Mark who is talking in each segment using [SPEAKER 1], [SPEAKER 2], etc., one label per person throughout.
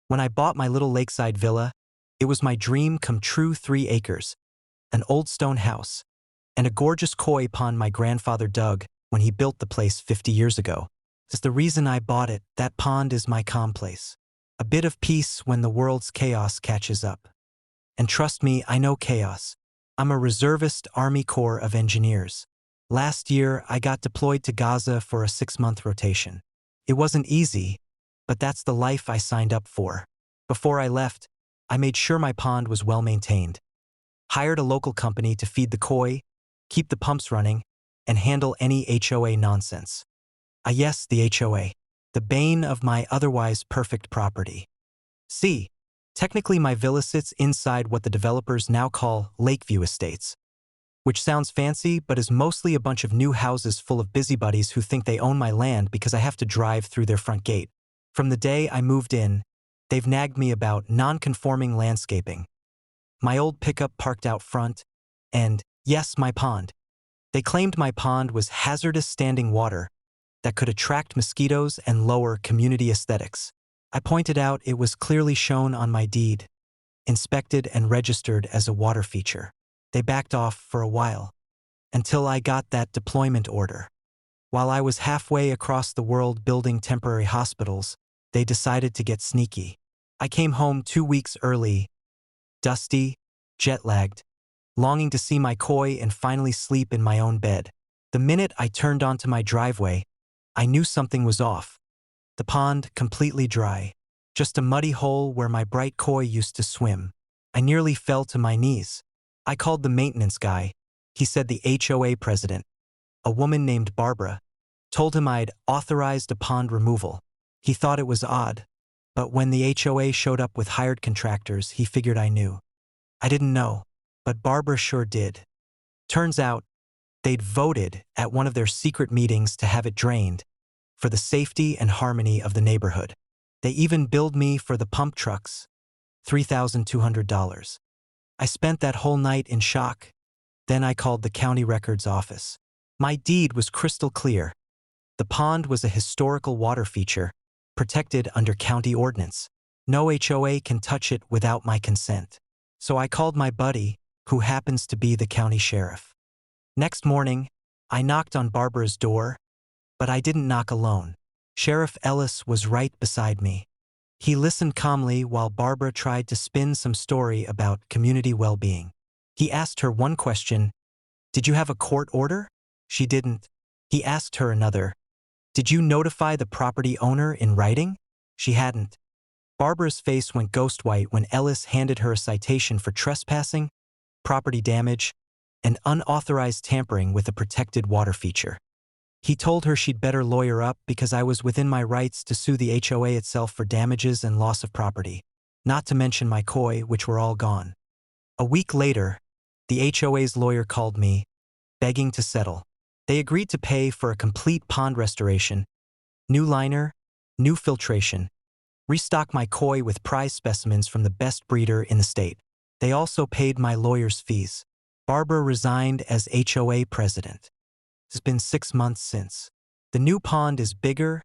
[SPEAKER 1] When I bought my little lakeside villa, it was my dream come true. 3 acres, an old stone house, and a gorgeous koi pond my grandfather dug when he built the place 50 years ago. It's the reason I bought it. That pond is my calm place. A bit of peace when the world's chaos catches up. And trust me, I know chaos. I'm a reservist Army Corps of Engineers. Last year, I got deployed to Gaza for a 6-month rotation. It wasn't easy, but that's the life I signed up for. Before I left, I made sure my pond was well maintained. Hired a local company to feed the koi, keep the pumps running, and handle any HOA nonsense. Yes, the HOA, the bane of my otherwise perfect property. See, technically my villa sits inside what the developers now call Lakeview Estates, which sounds fancy but is mostly a bunch of new houses full of busybodies who think they own my land because I have to drive through their front gate. From the day I moved in, they've nagged me about non-conforming landscaping. My old pickup parked out front, and, yes, my pond. They claimed my pond was hazardous standing water that could attract mosquitoes and lower community aesthetics. I pointed out it was clearly shown on my deed, inspected and registered as a water feature. They backed off for a while, until I got that deployment order. While I was halfway across the world building temporary hospitals, they decided to get sneaky. I came home 2 weeks early, dusty, jet-lagged, longing to see my koi and finally sleep in my own bed. The minute I turned onto my driveway, I knew something was off. The pond completely dry, just a muddy hole where my bright koi used to swim. I nearly fell to my knees. I called the maintenance guy. He said the HOA president, a woman named Barbara, told him I'd authorized a pond removal. He thought it was odd, but when the HOA showed up with hired contractors, he figured I knew. I didn't know, but Barbara sure did. Turns out, they'd voted at one of their secret meetings to have it drained for the safety and harmony of the neighborhood. They even billed me for the pump trucks, $3,200. I spent that whole night in shock. Then I called the county records office. My deed was crystal clear. The pond was a historical water feature, protected under county ordinance. No HOA can touch it without my consent. So I called my buddy, who happens to be the county sheriff. Next morning, I knocked on Barbara's door, but I didn't knock alone. Sheriff Ellis was right beside me. He listened calmly while Barbara tried to spin some story about community well-being. He asked her one question, "Did you have a court order?" She didn't. He asked her another, "Did you notify the property owner in writing?" She hadn't. Barbara's face went ghost white when Ellis handed her a citation for trespassing, property damage, and unauthorized tampering with a protected water feature. He told her she'd better lawyer up because I was within my rights to sue the HOA itself for damages and loss of property, not to mention my koi, which were all gone. A week later, the HOA's lawyer called me, begging to settle. They agreed to pay for a complete pond restoration, new liner, new filtration, restock my koi with prize specimens from the best breeder in the state. They also paid my lawyer's fees. Barbara resigned as HOA president. It's been 6 months since. The new pond is bigger,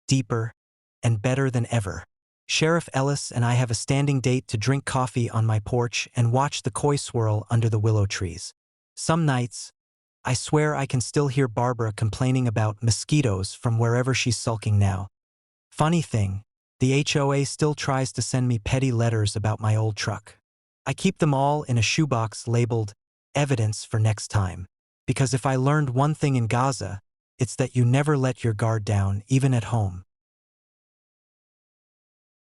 [SPEAKER 1] deeper, and better than ever. Sheriff Ellis and I have a standing date to drink coffee on my porch and watch the koi swirl under the willow trees. Some nights, I swear I can still hear Barbara complaining about mosquitoes from wherever she's sulking now. Funny thing, the HOA still tries to send me petty letters about my old truck. I keep them all in a shoebox labeled evidence for next time. Because if I learned one thing in Gaza, it's that you never let your guard down, even at home.